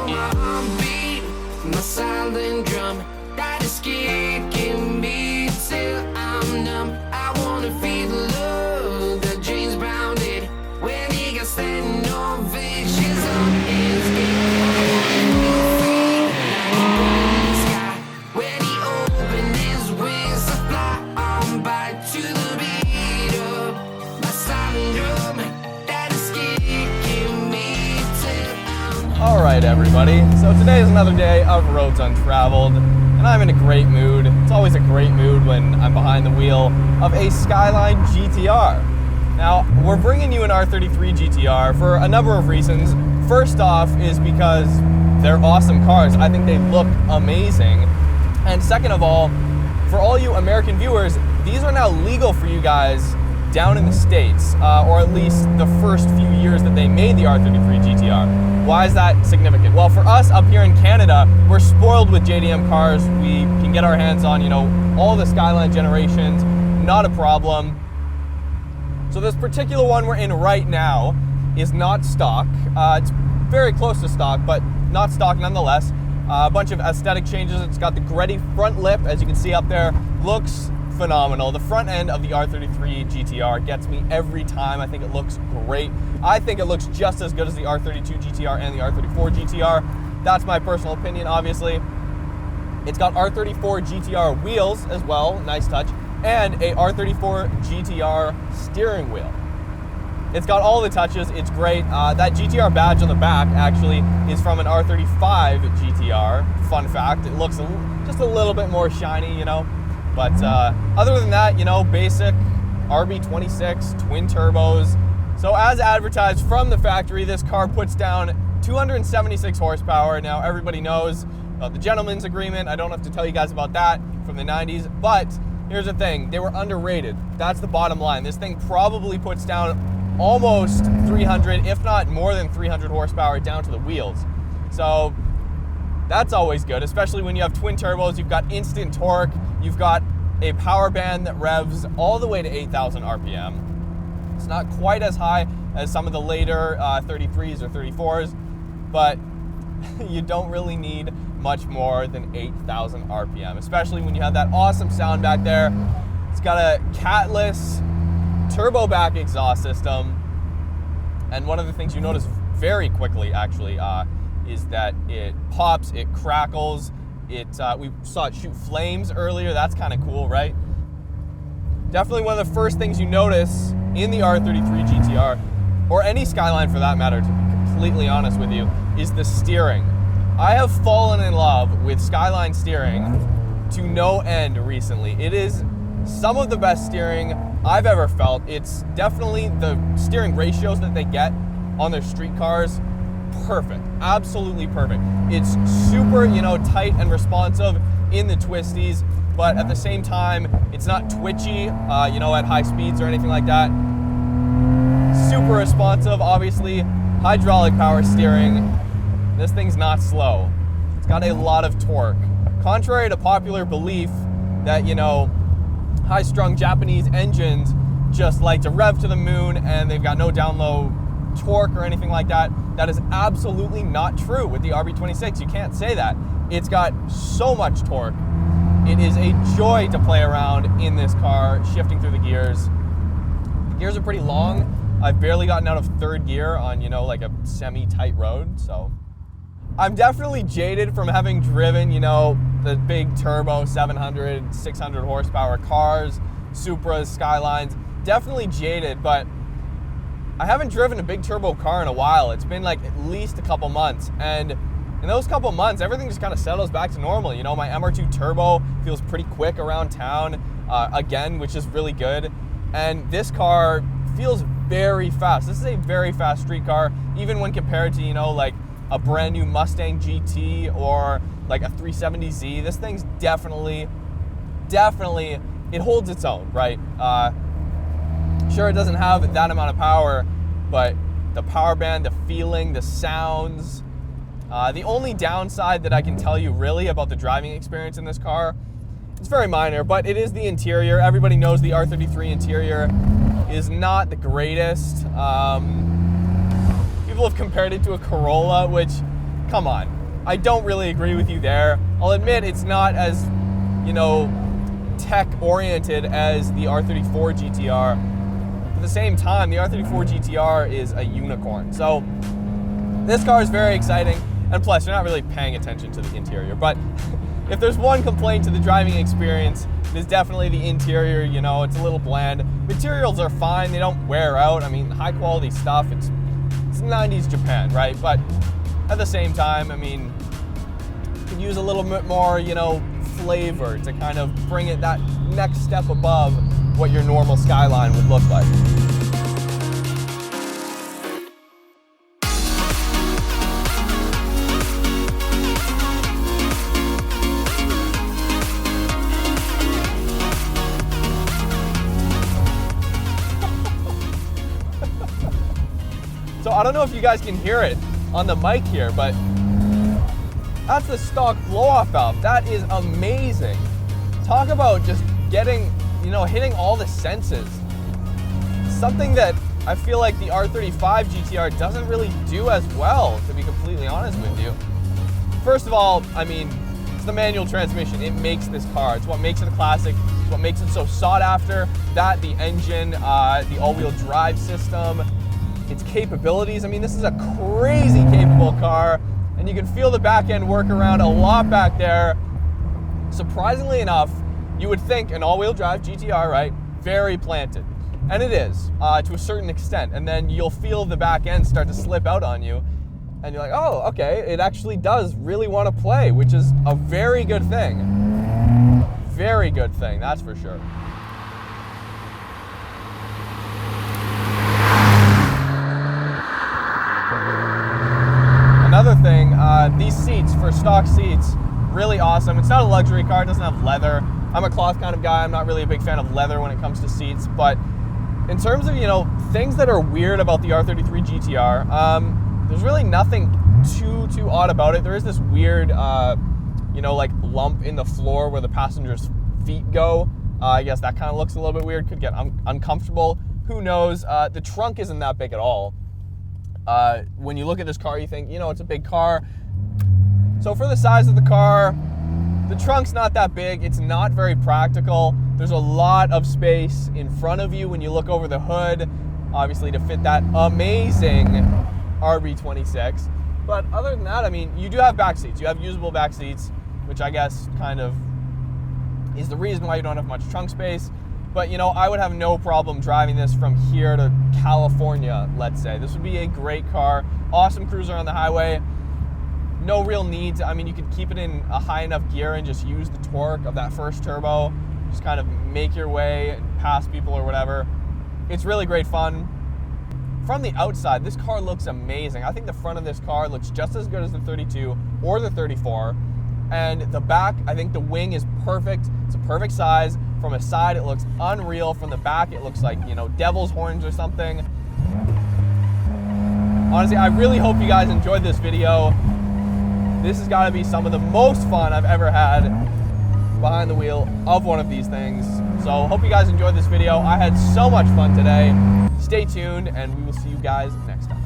my heartbeat, my silent drum that is kicking me till I'm numb. I wanna feel the love that James Brown did when he got standing ovations on his gate. I wanna feel like a bird in the sky when he opened his wings to fly on by to the beat of my silent drum that is kicking me till I'm. All right, everybody. So today is another day of Roads Untraveled, and I'm in a great mood. It's always a great mood when I'm behind the wheel of a Skyline GTR. Now, we're bringing you an R33 GTR for a number of reasons. First off is because they're awesome cars. I think they look amazing. And second of all, for all you American viewers, these are now legal for you guys down in the States, or at least the first few years that they made the R33 GTR. Why is that significant? Well, for us up here in Canada, we're spoiled with JDM cars. We can get our hands on, all the Skyline generations, not a problem. So this particular one we're in right now is not stock. It's very close to stock, but not stock nonetheless. A bunch of aesthetic changes. It's got the Greddy front lip, as you can see up there. Looks phenomenal. The front end of the R33 GTR gets me every time. I think it looks great. I think it looks just as good as the R32 GTR and the R34 GTR. That's my personal opinion, obviously. It's got R34 GTR wheels as well, nice touch, and a R34 GTR steering wheel. It's got all the touches, it's great. That GTR badge on the back actually is from an R35 GTR. Fun fact, it looks just a little bit more shiny, But other than that, basic RB26, twin turbos. So as advertised from the factory, this car puts down 276 horsepower. Now everybody knows the gentleman's agreement. I don't have to tell you guys about that from the 90s, but here's the thing, they were underrated. That's the bottom line. This thing probably puts down almost 300, if not more than 300 horsepower down to the wheels. So that's always good, especially when you have twin turbos. You've got instant torque. You've got a power band that revs all the way to 8,000 RPM. It's not quite as high as some of the later 33s or 34s, but you don't really need much more than 8,000 RPM, especially when you have that awesome sound back there. It's got a catless turbo back exhaust system, and one of the things you notice very quickly actually is that it pops, it crackles, we saw it shoot flames earlier. That's kind of cool, right? Definitely one of the first things you notice in the R33 GTR, or any Skyline for that matter, to be completely honest with you, is the steering. I have fallen in love with Skyline steering to no end recently. It is some of the best steering I've ever felt. It's definitely the steering ratios that they get on their street cars. Perfect, absolutely perfect. It's super, tight and responsive in the Twisties, but at the same time, it's not twitchy, at high speeds or anything like that. Super responsive, obviously, hydraulic power steering. This thing's not slow. It's got a lot of torque. Contrary to popular belief that, high-strung Japanese engines just like to rev to the moon and they've got no down-low torque or anything like that. That is absolutely not true with the RB26. You can't say that. It's got so much torque. It is a joy to play around in this car, shifting through the gears. The gears are pretty long. I've barely gotten out of third gear on, like a semi-tight road, so. I'm definitely jaded from having driven, the big turbo 700, 600 horsepower cars, Supras, Skylines. Definitely jaded, but I haven't driven a big turbo car in a while. It's been like at least a couple months, and in those couple months, everything just kind of settles back to normal. My MR2 turbo feels pretty quick around town, again, which is really good. And this car feels very fast. This is a very fast street car, even when compared to, like a brand new Mustang GT or like a 370Z. This thing's definitely, it holds its own, right? Sure, it doesn't have that amount of power, but the power band, the feeling, the sounds. The only downside that I can tell you really about the driving experience in this car, it's very minor, but it is the interior. Everybody knows the R33 interior is not the greatest. People have compared it to a Corolla, which come on. I don't really agree with you there. I'll admit it's not as, you know, tech-oriented as the R34 GTR. At the same time, the R34 GTR is a unicorn. So this car is very exciting, and plus, you're not really paying attention to the interior. But if there's one complaint to the driving experience, it is definitely the interior. You know, it's a little bland. Materials are fine, they don't wear out. I mean, high quality stuff, it's 90s Japan, right? But at the same time, I mean, you could use a little bit more, you know, flavor to kind of bring it that next step above what your normal Skyline would look like. So I don't know if you guys can hear it on the mic here, but that's the stock blow-off valve. That is amazing. Talk about just getting, you know, hitting all the senses. Something that I feel like the R35 GTR doesn't really do as well, to be completely honest with you. First of all, I mean, it's the manual transmission. It makes this car. It's what makes it a classic. It's what makes it so sought after. That, the engine, the all-wheel drive system, its capabilities. I mean, this is a crazy capable car, and you can feel the back end work around a lot back there. Surprisingly enough, you would think an all-wheel drive GTR, right? Very planted. And it is, to a certain extent. And then you'll feel the back end start to slip out on you, and you're like, oh, okay, it actually does really want to play, which is a very good thing. Very good thing, that's for sure. Another thing, these seats, for stock seats, really awesome. It's not a luxury car, it doesn't have leather. I'm a cloth kind of guy, I'm not really a big fan of leather when it comes to seats, but in terms of, you know, things that are weird about the R33 GTR, there's really nothing too odd about it. There is this weird, you know, like lump in the floor where the passenger's feet go. I guess that kind of looks a little bit weird, could get uncomfortable. Who knows? The trunk isn't that big at all. When you look at this car, you think, you know, it's a big car. So for the size of the car, the trunk's not that big. It's not very practical. There's a lot of space in front of you when you look over the hood, obviously to fit that amazing RB26. But other than that, I mean, you do have back seats. You have usable back seats, which I guess kind of is the reason why you don't have much trunk space. But, you know, I would have no problem driving this from here to California, let's say. This would be a great car. Awesome cruiser on the highway. No real need to, I mean, you could keep it in a high enough gear and just use the torque of that first turbo. Just kind of make your way and pass people or whatever. It's really great fun. From the outside, this car looks amazing. I think the front of this car looks just as good as the 32 or the 34. And the back, I think the wing is perfect. It's a perfect size. From a side, it looks unreal. From the back, it looks like, you know, devil's horns or something. Honestly, I really hope you guys enjoyed this video. This has got to be some of the most fun I've ever had behind the wheel of one of these things. So hope you guys enjoyed this video. I had so much fun today. Stay tuned, and we will see you guys next time.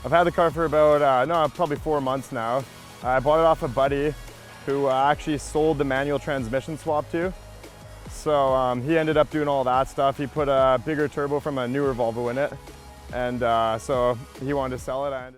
I've had the car for about, probably 4 months now. I bought it off a buddy who actually sold the manual transmission swap to. So he ended up doing all that stuff. He put a bigger turbo from a newer Volvo in it. And so he wanted to sell it.